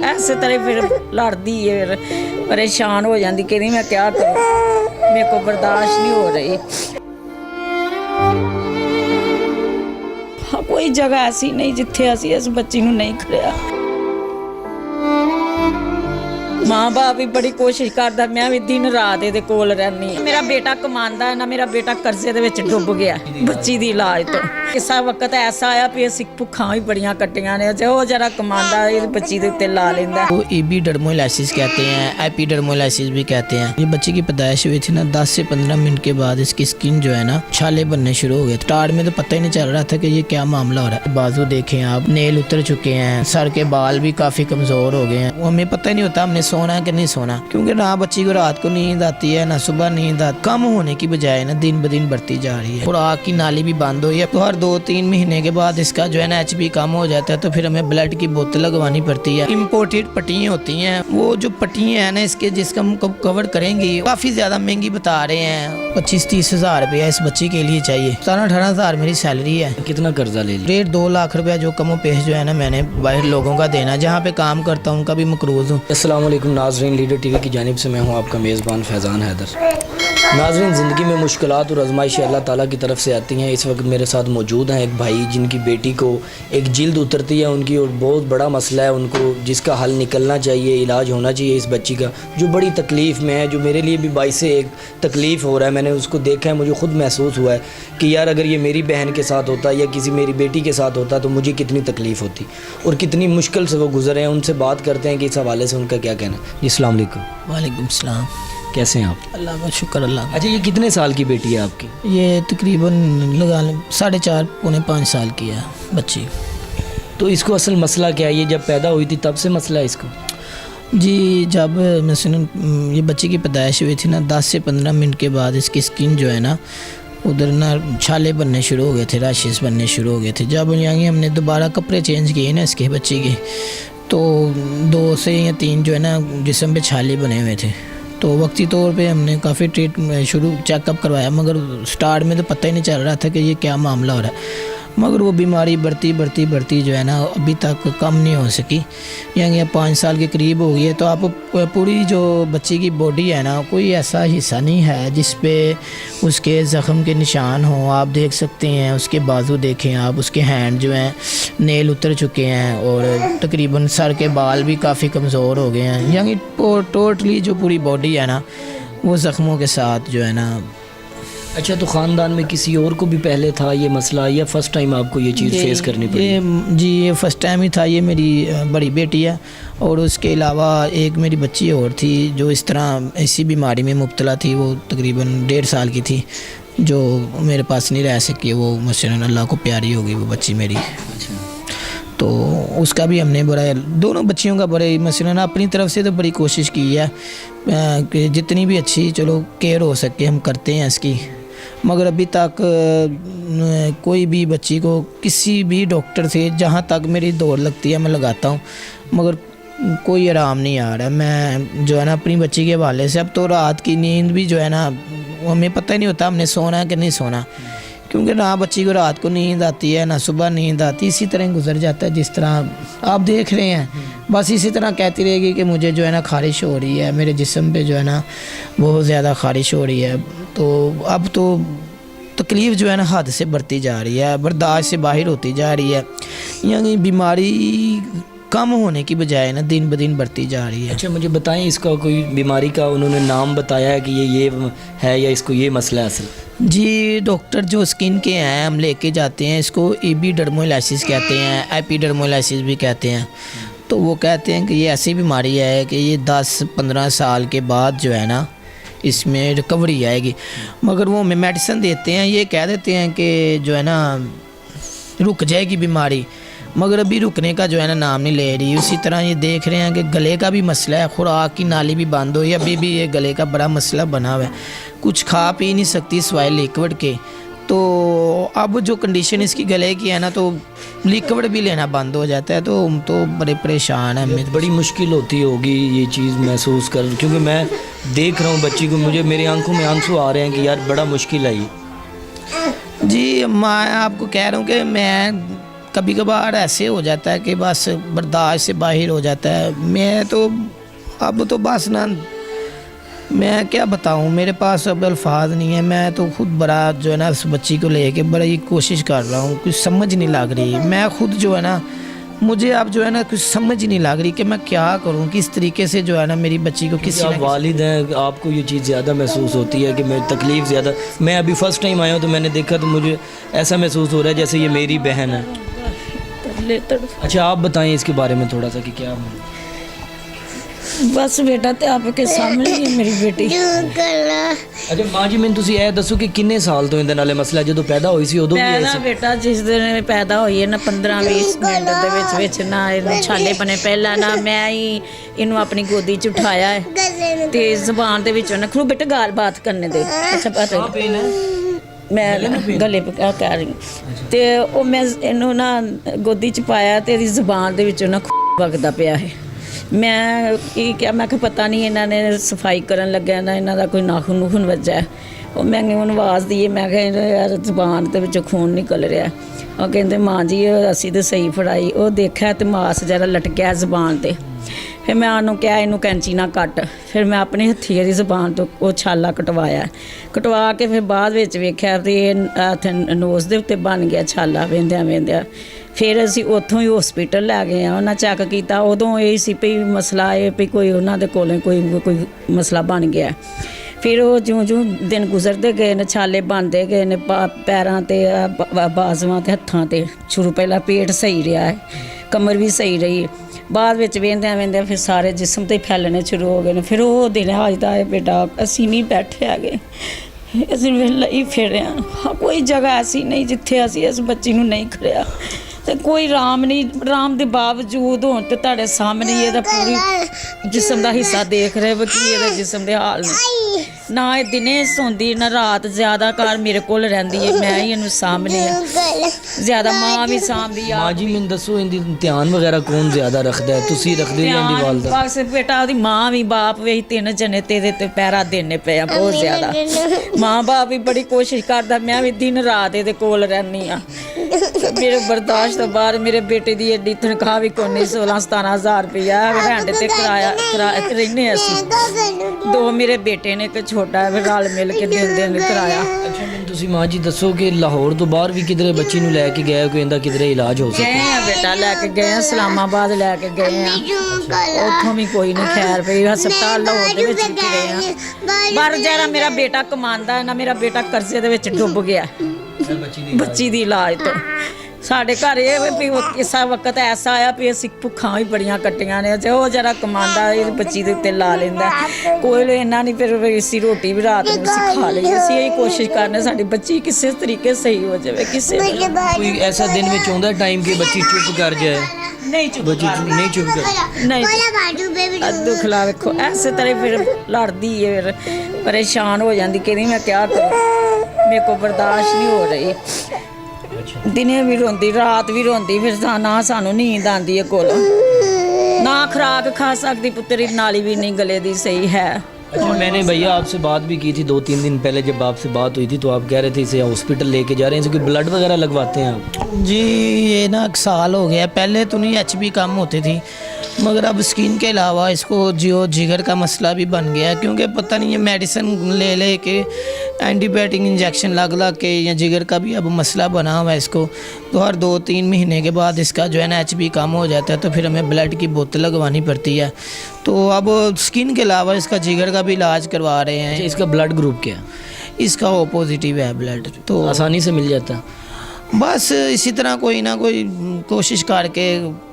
ऐसे तरह फिर लड़दी है, फिर परेशान हो जाती कि नहीं मैं क्या करूँ, मेरे को बर्दाश्त नहीं हो रही। कोई जगह ऐसी नहीं जिथे असी इस बच्ची नूं नहीं खड़िया। माँ बाप भी बड़ी कोशिश करता, मैं भी दिन रात ये कोल रहनी। मेरा बेटा कमांदा है ना, मेरा बेटा कर्जे दे विच डुब गया बच्ची दी इलाज तो। इस वक्त ऐसा आया भी असीं भुखां भी बड़ियां कट्टियां ने, जो जरा कमांदा ये बच्ची दे उत्ते ला लेंदा। वो एपिडर्मोलाइसिस कहते हैं, एपिडर्मोलाइसिस भी कहते हैं। ये बच्चे की पैदाइश हुई थी ना 10 से 15 मिनट के बाद इसकी स्किन जो है ना छाले बनने शुरू हो गए। स्टार्ट में तो पता ही नहीं चल रहा था कि ये क्या मामला हो रहा है। बाजू देखें आप, नेल उतर चुके हैं, सर के बाल भी काफी कमजोर हो गए हैं। वो हमें पता ही नहीं होता हमने सोना है कि नहीं सोना, क्योंकि ना बच्ची को रात को नींद आती है ना सुबह नींद आती। कम होने की बजाय ना दिन ब दिन बढ़ती जा रही है। खुराक की नाली भी बंद हुई है, तो हर 2-3 महीने के बाद इसका जो है ना HB कम हो जाता है, तो फिर हमें ब्लड की बोतल लगवानी पड़ती है। इम्पोर्टेड पट्टियाँ होती हैं, वो जो पट्टियाँ हैं ना इसके जिसका हम कवर करेंगे काफी ज्यादा महंगी बता रहे हैं। 25-30 हज़ार रुपया इस बच्ची के लिए चाहिए। 17-18 हज़ार मेरी सैलरी है। कितना कर्जा ले लिया? 1.5-2 लाख रुपया जो कमो पेश जो है ना मैंने बाहर लोगों का देना, जहाँ पे काम करता हूँ उनका भी मकरूज हूँ। अस्सलाम वालेकुम नाज़रीन, लीडर टीवी की जानिब से मैं हूँ आपका मेज़बान फैज़ान हैदर। नाज़रीन, ज़िंदगी में मुश्किलात और आज़माइशें अल्लाह ताला की तरफ से आती हैं। इस वक्त मेरे साथ मौजूद हैं एक भाई जिनकी बेटी को एक जिल्द उतरती है उनकी, और बहुत बड़ा मसला है उनको, जिसका हल निकलना चाहिए, इलाज होना चाहिए इस बच्ची का, जो बड़ी तकलीफ़ में है, जो मेरे लिए भी बाइस से एक तकलीफ़ हो रहा है। मैंने उसको देखा है, मुझे ख़ुद महसूस हुआ है कि यार अगर ये मेरी बहन के साथ होता या किसी मेरी बेटी के साथ होता तो मुझे कितनी तकलीफ़ होती और कितनी मुश्किल से वो गुजरे हैं। उनसे बात करते हैं कि इस हवाले से उनका क्या कहना है। जी अस्सलाम वालेकुम। वालेकुम सलाम। कैसे हैं आप? अल्लाह का शुक्र, अल्लाह का। अच्छा, ये कितने साल की बेटी है आपकी? ये तकरीबन लगा लें 4.5-5 साल की है बच्ची। तो इसको असल मसला क्या है? ये जब पैदा हुई थी तब से मसला है इसको? जी, जब मसलन ये बच्ची की पैदाइश हुई थी ना 10 से 15 मिनट के बाद इसकी स्किन जो है ना उधर ना छाले बनने शुरू हो गए थे, रैशेस बनने शुरू हो गए थे। जब यहाँ हमने दोबारा कपड़े चेंज किए ना इसके बच्ची के, तो 2 से या 3 जो है ना जिस्म पे छाले बने हुए थे। तो वक्ती तौर पे हमने काफ़ी चेकअप करवाया, मगर स्टार्ट में तो पता ही नहीं चल रहा था कि ये क्या मामला हो रहा है। मगर वो बीमारी बढ़ती जो है ना अभी तक कम नहीं हो सकी। यानी 5 साल के करीब हो गई है। तो आप पूरी जो बच्ची की बॉडी है ना, कोई ऐसा हिस्सा नहीं है जिस पे उसके ज़ख़म के निशान हों। आप देख सकते हैं उसके बाजू देखें आप, उसके हैंड जो हैं नेल उतर चुके हैं, और तकरीबन सर के बाल भी काफ़ी कमज़ोर हो गए हैं। यानी टोटली जो पूरी बॉडी है ना वो ज़ख़मों के साथ जो है ना। अच्छा, तो ख़ानदान में किसी और को भी पहले था ये मसला, या फ़र्स्ट टाइम आपको ये चीज़ फेस करनी पड़ी? जी, ये फ़र्स्ट टाइम ही था। ये मेरी बड़ी बेटी है, और उसके अलावा एक मेरी बच्ची और थी जो इस तरह ऐसी बीमारी में मुब्तला थी। वो तकरीबन 1.5 साल की थी, जो मेरे पास नहीं रह सकी। वो मसलन अल्लाह को प्यारी हो गई वो बच्ची मेरी। अच्छा। तो उसका भी हमने बड़ा, दोनों बच्चियों का बड़े मसलन अपनी तरफ से तो बड़ी कोशिश की है कि जितनी भी अच्छी चलो केयर हो सके हम करते हैं इसकी। मगर अभी तक कोई भी बच्ची को किसी भी डॉक्टर से, जहाँ तक मेरी दौड़ लगती है मैं लगाता हूँ, मगर कोई आराम नहीं आ रहा है। मैं जो है ना अपनी बच्ची के हवाले से, अब तो रात की नींद भी जो है ना हमें पता ही नहीं होता हमने सोना है कि नहीं सोना, क्योंकि ना बच्ची को रात को नींद आती है ना सुबह नींद आती। इसी तरह गुजर जाता है जिस तरह आप देख रहे हैं। बस इसी तरह कहती रहेगी कि मुझे जो है ना ख़ारिश हो रही है, मेरे जिस्म पे जो है ना बहुत ज़्यादा ख़ारिश हो रही है। तो अब तो तकलीफ़ जो है ना हद से बढ़ती जा रही है, बर्दाश्त से बाहर होती जा रही है। यानी बीमारी कम होने की बजाय ना दिन ब दिन बढ़ती जा रही है। अच्छा, मुझे बताएं इसका कोई बीमारी का उन्होंने नाम बताया है कि ये है या इसको ये मसला है असल? जी, डॉक्टर जो स्किन के हैं हम लेके जाते हैं, इसको एपिडर्मोलाइसिस कहते हैं, एपिडर्मोलाइसिस भी कहते हैं। तो वो कहते हैं कि ये ऐसी बीमारी है कि ये 10-15 साल के बाद जो है ना इसमें रिकवरी आएगी। मगर वो हमें मेडिसिन देते हैं, ये कह देते हैं कि जो है ना रुक जाएगी बीमारी, मगर अभी रुकने का जो है ना नाम नहीं ले रही। उसी तरह ये देख रहे हैं कि गले का भी मसला है, खुराक की नाली भी बंद हुई, अभी भी ये गले का बड़ा मसला बना हुआ है, कुछ खा पी नहीं सकती सिवाय लिक्विड के। तो अब जो कंडीशन इसकी गले की है ना, तो लिक्विड भी लेना बंद हो जाता है। तो हम तो बड़े परेशान हैं। बड़ी मुश्किल होती होगी ये चीज़ महसूस कर, क्योंकि मैं देख रहा हूँ बच्ची को, मुझे मेरी आंखों में आंसू आ रहे हैं कि यार बड़ा मुश्किल है ये। जी, मैं आपको कह रहा हूँ कि मैं कभी कभार ऐसे हो जाता है कि बस बर्दाश्त से बाहर हो जाता है। मैं तो अब तो बस ना, मैं क्या बताऊं, मेरे पास अब अल्फाज नहीं है। मैं तो खुद बड़ा जो है ना उस बच्ची को लेके बड़ी कोशिश कर रहा हूँ, कुछ समझ नहीं लग रही। मैं खुद जो है ना, मुझे अब जो है ना कुछ समझ नहीं लग रही कि मैं क्या करूं, किस तरीके से जो है ना मेरी बच्ची को किसी आप वालिद हैं, आपको ये चीज़ ज़्यादा महसूस होती है कि मैं तकलीफ़ ज़्यादा। मैं अभी फ़र्स्ट टाइम आया हूँ तो मैंने देखा तो मुझे ऐसा महसूस हो रहा है जैसे ये मेरी बहन है। अच्छा आप बताएं इसके बारे में थोड़ा सा कि क्या। बस बेटा ते आपके सामने ही है मेरी बेटी। अच्छा माँ जी मैंने ਤੁਸੀਂ ਇਹ ਦੱਸੋ ਕਿ ਕਿੰਨੇ ਸਾਲ ਤੋਂ ਇਹਦੇ ਨਾਲੇ ਮਸਲਾ ਜਦੋਂ ਪੈਦਾ ਹੋਈ ਸੀ ਉਦੋਂ ਵੀ ਮੈਂ ਨਾ ਐਸਾ। ਬੇਟਾ ਜਿਸ ਦਿਨ ਪੈਦਾ ਹੋਈ ਹੈ ਨਾ 15-20 ਮਿੰਟ ਦੇ ਵਿੱਚ ਨਾ ਇਹਨੂੰ ਛਾਲੇ ਬਣੇ ਪਹਿਲਾਂ ਨਾ ਮੈਂ ਹੀ ਇਹਨੂੰ ਆਪਣੀ ਗੋਦੀ 'ਚ ਉਠਾਇਆ ਹੈ ਤੇ ਜ਼ਬਾਨ ਦੇ ਵਿੱਚੋਂ ਨਾ ਖਰੂ ਬੇਟਾ ਗੱਲਬਾਤ ਕਰਨੇ ਦੇ। ਅੱਛਾ ਪਤਾ ਮੈਂ ਗਲੇ ਪੇ ਕਹਿ ਰਹੀ ਹਾਂ। ਤੇ ਉਹ ਮੈਂ ਇਹਨੂੰ ਨਾ ਗੋਦੀ 'ਚ ਪਾਇਆ ਤੇ ਇਹਦੀ ਜ਼ਬਾਨ ਦੇ ਵਿੱਚੋਂ ਨਾ ਵਗਦਾ ਪਿਆ ਹੈ। ਮੈਂ ਕੀ ਕਿਹਾ, ਮੈਂ ਕਿਹਾ ਪਤਾ ਨਹੀਂ ਇਹਨਾਂ ਨੇ ਸਫਾਈ ਕਰਨ ਲੱਗਿਆ ਨਾ ਇਹਨਾਂ ਦਾ ਕੋਈ ਨਾਖੂਨ ਨੂਖੂਨ ਵੱਜਾ। ਉਹ ਮੈਂ ਉਹਨੂੰ ਆਵਾਜ਼ ਦੀਏ, ਮੈਂ ਕਿਹਾ ਯਾਰ ਜ਼ਬਾਨ ਦੇ ਵਿੱਚੋਂ ਖੂਨ ਨਿਕਲ ਰਿਹਾ। ਉਹ ਕਹਿੰਦੇ ਮਾਂ ਜੀ ਅਸੀਂ ਤਾਂ ਸਹੀ ਫੜਾਈ। ਉਹ ਦੇਖਿਆ ਤੇ ਮਾਸ ਜਿਹੜਾ ਲਟਕਿਆ ਜ਼ਬਾਨ 'ਤੇ। ਫਿਰ ਮੈਂ ਉਹਨੂੰ ਕਿਹਾ ਇਹਨੂੰ ਕੈਂਚੀ ਨਾਲ ਕੱਟ। ਫਿਰ ਮੈਂ ਆਪਣੇ ਹੱਥੀਂ ਇਹਦੀ ਜ਼ਬਾਨ ਤੋਂ ਉਹ ਛਾਲਾ ਕਟਵਾ ਕੇ ਫਿਰ ਬਾਅਦ ਵਿੱਚ ਵੇਖਿਆ ਤੇ ਇਹ ਨੋਜ਼ ਦੇ ਉੱਤੇ ਬਣ ਗਿਆ ਛਾਲਾ ਵੇਂਦਿਆਂ। ਫਿਰ ਅਸੀਂ ਉੱਥੋਂ ਹੀ ਹਸਪੀਟਲ ਲੈ ਗਏ ਆ। ਉਹਨਾਂ ਚੈੱਕ ਕੀਤਾ, ਉਦੋਂ ਇਹ ਸੀ ਵੀ ਮਸਲਾ ਇਹ ਵੀ ਕੋਈ ਉਹਨਾਂ ਦੇ ਕੋਲੋਂ ਕੋਈ ਮਸਲਾ ਬਣ ਗਿਆ। ਫਿਰ ਉਹ ਜਿਉਂ ਦਿਨ ਗੁਜ਼ਰਦੇ ਗਏ ਨੇ ਛਾਲੇ ਬਣਦੇ ਗਏ ਨੇ ਪੈਰਾਂ 'ਤੇ ਬਾਜ਼ੂਆਂ 'ਤੇ ਹੱਥਾਂ 'ਤੇ। ਸ਼ੁਰੂ ਪਹਿਲਾਂ ਪੇਟ ਸਹੀ ਰਿਹਾ ਹੈ, ਕਮਰ ਵੀ ਸਹੀ ਰਹੀ। ਬਾਅਦ ਵਿੱਚ ਵੇਂਦਿਆਂ ਫਿਰ ਸਾਰੇ ਜਿਸਮ 'ਤੇ ਫੈਲਣੇ ਸ਼ੁਰੂ ਹੋ ਗਏ ਨੇ। ਫਿਰ ਉਹ ਦਿਨ ਅੱਜ ਦਾ ਇਹ ਬੇਟਾ ਅਸੀਂ ਨਹੀਂ ਬੈਠੇ ਹੈਗੇ, ਅਸੀਂ ਵੇਲੇ ਹੀ ਫਿਰੇ ਹਾਂ। ਕੋਈ ਜਗ੍ਹਾ ਐਸੀ ਨਹੀਂ ਜਿੱਥੇ ਅਸੀਂ ਇਸ ਬੱਚੀ ਨੂੰ ਨਹੀਂ ਖੜਿਆ ਤੇ ਕੋਈ ਰਾਮ ਨਹੀਂ। ਰਾਮ ਦੇ ਬਾਵਜੂਦ ਹੁਣ ਤੇ ਤੁਹਾਡੇ ਸਾਹਮਣੇ ਇਹਦਾ ਪੂਰੀ ਜਿਸਮ ਦਾ ਹਿੱਸਾ ਦੇਖ ਰਹੇ ਹੋ ਕਿ ਇਹਦੇ ਜਿਸਮ ਦੇ ਹਾਲ ਨੇ। ਨਾ ਇਹ ਦਿਨੇ ਸੌਂਦੀ ਨਾ ਰਾਤ, ਜ਼ਿਆਦਾ ਘਰ ਮੇਰੇ ਕੋਲ ਰਹਿੰਦੀ ਹੈ, ਮੈਂ ਹੀ ਇਹਨੂੰ ਸਾਂਭਦੀ ਹਾਂ। ਜ਼ਿਆਦਾ ਮਾਂ ਵੀ ਸਾਂਭਦੀ ਆ। ਮਾਂ ਜੀ ਮੈਨੂੰ ਦੱਸੋ ਇਹਦੀ ਧਿਆਨ ਵਗੈਰਾ ਕੌਣ ਜ਼ਿਆਦਾ ਰੱਖਦਾ ਹੈ, ਤੁਸੀਂ ਰੱਖਦੇ ਜਾਂ ਇਹਦੀ ਵਾਲਦਾ? ਬਸ ਬੇਟਾ ਉਹਦੀ ਮਾਂ ਵੀ ਬਾਪ ਵੀ 3 ਜਣੇ ਤੇਰੇ ਤੇ ਪੈਰਾ ਦੇਣੇ ਪਏ ਆ ਬਹੁਤ ਜ਼ਿਆਦਾ। ਮਾਂ ਬਾਪ ਵੀ ਬੜੀ ਕੋਸ਼ਿਸ਼ ਕਰਦਾ, ਮੈਂ ਵੀ ਦਿਨ ਰਾਤ ਇਹਦੇ ਕੋਲ ਰਹਿੰਦੀ ਆ। ਮੇਰੇ ਬਰਦਾਸ਼ਤ ਤੋਂ ਬਾਹਰ ਮੇਰੇ ਬੇਟੇ ਦੀ ਐਡੀ ਤਨਖਾਹ ਵੀ ਕੋਈ ਨਹੀਂ, 16-17 ਹਜ਼ਾਰ ਰੁਪਇਆ ਰੈਂਟ ਤੇ ਕਿਰਾਇਆ ਰਹਿੰਦੇ ਅਸੀਂ। 2 ਮੇਰੇ ਬੇਟੇ ਨੇ, ਇੱਕ ਛੋਟਾ ਹੈ, ਰਲ ਮਿਲ ਕੇ ਦਿੰਦੇ ਨੇ ਕਿਰਾਇਆ। ਅੱਛਾ ਮੈਨੂੰ ਤੁਸੀਂ ਮਾਂ ਜੀ ਦੱਸੋ ਕਿ ਲਾਹੌਰ ਤੋਂ ਬਾਹਰ ਵੀ ਕਿਧਰੇ ਬੱਚੀ ਨੂੰ ਲੈ ਕੇ ਗਏ ਕੋਈ ਇਹਦਾ ਕਿਧਰੇ ਇਲਾਜ ਹੋ ਸਕੇ? ਗਏ ਆ ਬੇਟਾ, ਲੈ ਕੇ ਗਏ ਆ ਇਸਲਾਮਾਬਾਦ ਲੈ ਕੇ ਗਏ ਆ। ਉੱਥੋਂ ਵੀ ਕੋਈ ਨਹੀਂ ਖੈਰ ਪਈ। ਹਸਪਤਾਲ ਲਾਹੌਰ ਦੇ ਵਿੱਚ ਵੀ ਗਏ ਆ। ਪਰ ਜਿਹੜਾ ਮੇਰਾ ਬੇਟਾ ਕਮਾਉਂਦਾ ਨਾ, ਮੇਰਾ ਬੇਟਾ ਕਰਜ਼ੇ ਦੇ ਵਿੱਚ ਡੁੱਬ ਗਿਆ ਬੱਚੀ ਦੀ ਇਲਾਜ ਤੋਂ। ਸਾਡੇ ਘਰ ਇਹ ਵੀ ਇਸ ਵਕਤ ਐਸਾ ਆਇਆ ਵੀ ਅਸੀਂ ਭੁੱਖਾਂ ਵੀ ਬੜੀਆਂ ਕੱਟੀਆਂ ਨੇ। ਤੇ ਉਹ ਜਿਹੜਾ ਕਮਾਉਂਦਾ ਇਹ ਬੱਚੀ ਦੇ ਉੱਤੇ ਲਾ ਲੈਂਦਾ। ਕੋਈ ਇਹਨਾਂ ਨਹੀਂ ਫਿਰ ਇਸੀ ਰੋਟੀ ਵੀ ਰਾਤ ਨੂੰ ਅਸੀਂ ਖਾ ਲਈ। ਅਸੀਂ ਇਹੀ ਕੋਸ਼ਿਸ਼ ਕਰਨੇ ਸਾਡੀ ਬੱਚੀ ਕਿਸੇ ਤਰੀਕੇ ਸਹੀ ਹੋ ਜਾਵੇ। ਕਿਸੇ ਕੋਈ ਐਸਾ ਦਿਨ ਵਿੱਚ ਆਉਂਦਾ ਟਾਈਮ ਕਿ ਬੱਚੀ ਚੁੱਪ ਕਰ ਜਾਏ? ਨਹੀਂ ਚੁੱਪ ਨਹੀਂ ਚੁੱਪ ਕਰ ਨਹੀਂ ਦੁੱਖ ਲਾ ਵੇਖੋ ਐਸੇ ਤਰ੍ਹਾਂ ਫਿਰ ਲੜਦੀ ਹੈ, ਫਿਰ ਪਰੇਸ਼ਾਨ ਹੋ ਜਾਂਦੀ। ਕਹਿੰਦੀ ਮੈਂ ਕਿਆ ਕਰਾਂ, ਮੇਰੇ ਕੋਲ ਬਰਦਾਸ਼ਤ ਨਹੀਂ ਹੋ ਰਹੀ। ਦਿਨੇ ਵੀ ਰੋਂਦੀ, ਰਾਤ ਵੀ ਰੋਂਦੀ। ਫਿਰ ਨਾ ਸਾਨੂੰ ਨੀਂਦ ਆਉਂਦੀ ਹੈ ਕੋਲ, ਨਾ खुराक खा सकती, पुत्री नाली भी नहीं गले दी सही है। अच्छा मैंने भैया आपसे बात भी की थी 2-3 दिन पहले, जब आपसे बात हुई थी तो आप कह रहे थे इसे हॉस्पिटल लेके जा रहे हैं, इसके ब्लड वगैरह लगवाते हैं आप? जी ये ना 1 साल हो गया। पहले तो नहीं HB कम होती थी, मगर अब स्किन के अलावा इसको जिगर का मसला भी बन गया है। क्योंकि पता नहीं है मेडिसिन ले के एंटीबायोटिक इंजेक्शन लग के या जिगर का भी अब मसला बना हुआ है इसको। तो हर 2-3 महीने के बाद इसका जो है ना HB कम हो जाता है, तो फिर हमें ब्लड की बोतल लगवानी पड़ती है। तो अब स्किन के अलावा इसका जिगर का भी इलाज करवा रहे हैं। इसका ब्लड ग्रुप क्या है? इसका O पॉजिटिव है ब्लड, तो आसानी से मिल जाता? बस इसी तरह कोई ना कोई कोशिश करके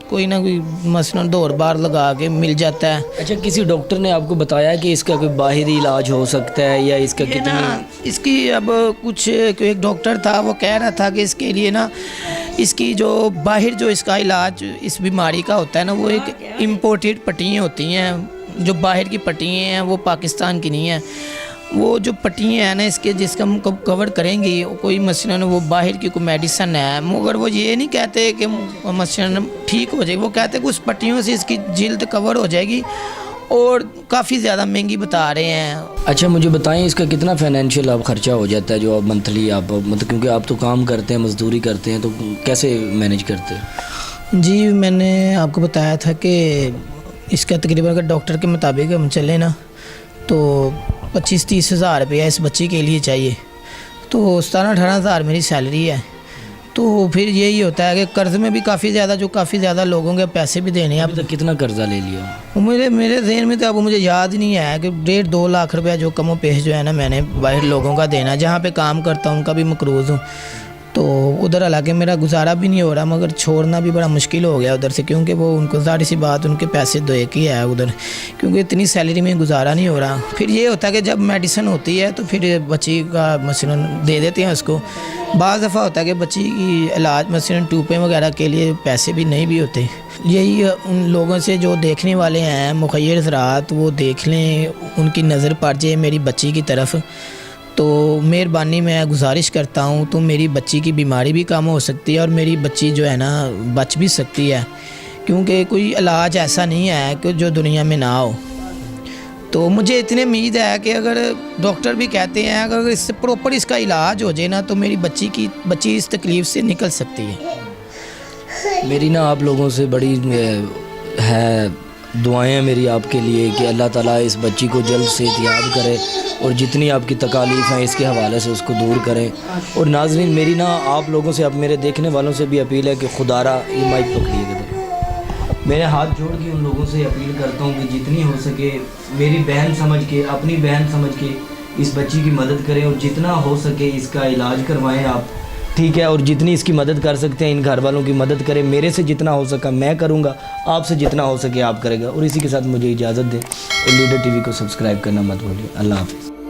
कोई ना कोई मसलन दौड़ बार लगा के मिल जाता है। अच्छा किसी डॉक्टर ने आपको बताया कि इसका कोई बाहरी इलाज हो सकता है या इसका कितनी? इसकी अब कुछ एक डॉक्टर था वो कह रहा था कि इसके लिए ना इसकी जो बाहर जो इसका इलाज इस बीमारी का होता है ना, वो एक इम्पोर्टेड पट्टियाँ होती हैं। जो बाहर की पट्टियाँ हैं वो पाकिस्तान की नहीं है। वो जो पट्टियाँ हैं ना इसके, जिसका हम कवर करेंगी कोई मसलन वो बाहर की कोई मेडिसन है, मगर वो ये नहीं कहते कि मसलन ठीक हो जाएगी। वो कहते कि उस पट्टियों से इसकी जिल्द कवर हो जाएगी और काफ़ी ज़्यादा महंगी बता रहे हैं। अच्छा मुझे बताएं इसका कितना फाइनेंशियल आप खर्चा हो जाता है जो आप मंथली आप मतलब, क्योंकि आप तो काम करते हैं, मजदूरी करते हैं, तो कैसे मैनेज करते हैं? जी मैंने आपको बताया था कि इसका तकरीबन अगर डॉक्टर के मुताबिक हम चलें ना तो 25-30 हज़ार रुपया इस बच्ची के लिए चाहिए। तो 17-18 हज़ार मेरी सैलरी है। तो फिर यही होता है कि कर्ज़ में भी काफ़ी ज़्यादा लोगों के पैसे भी देने हैं। अभी तक कितना कर्जा ले लिया? मेरे जहन में तो अब मुझे याद नहीं है कि 1.5-2 लाख रुपया जो कमो पेश जो है ना मैंने बाहर लोगों का देना, जहाँ पे काम करता हूँ उनका भी मकरूज़ हूँ। तो उधर हालांकि मेरा गुजारा भी नहीं हो रहा, मगर छोड़ना भी बड़ा मुश्किल हो गया उधर से, क्योंकि वो उनको ज़ाहिर सी बात उनके पैसे दो एक ही है उधर, क्योंकि इतनी सैलरी में गुजारा नहीं हो रहा। फिर ये होता है कि जब मेडिसिन होती है तो फिर बच्ची का मसलन दे देते हैं उसको। बाज़ दफ़ा होता है कि बच्ची की इलाज मसलन टूपें वगैरह के लिए पैसे भी नहीं भी होते। यही उन लोगों से जो देखने वाले हैं मुखय्यर ज़रात वो देख लें, उनकी नज़र पड़ जाए मेरी बच्ची की तरफ तो मेहरबानी मैं गुजारिश करता हूँ तो मेरी बच्ची की बीमारी भी कम हो सकती है और मेरी बच्ची जो है ना बच भी सकती है, क्योंकि कोई इलाज ऐसा नहीं है कि जो दुनिया में ना हो। तो मुझे इतनी उम्मीद है कि अगर डॉक्टर भी कहते हैं अगर इससे प्रॉपर इसका इलाज हो जाए ना तो मेरी बच्ची इस तकलीफ़ से निकल सकती है। मेरी ना आप लोगों से बड़ी है दुआएं हैं मेरी आपके लिए कि अल्लाह ताला इस बच्ची को जल्द से याद करे और जितनी आपकी तकालीफ़ हैं इसके हवाले से उसको दूर करें। और नाज़रीन मेरी ना आप लोगों से, अब मेरे देखने वालों से भी अपील है कि खुदारा ये माइक पकड़िएगा, मेरे हाथ जोड़ के उन लोगों से अपील करता हूँ कि जितनी हो सके मेरी बहन समझ के, अपनी बहन समझ के इस बच्ची की मदद करें और जितना हो सके इसका इलाज करवाएं आप, ठीक है। और जितनी इसकी मदद कर सकते हैं इन घर वालों की मदद करें। मेरे से जितना हो सका मैं करूँगा, आपसे जितना हो सके आप करेगा। और इसी के साथ मुझे इजाज़त दें और लीडर टीवी को सब्सक्राइब करना मत भूलिए। अल्लाह हाफ़िज़।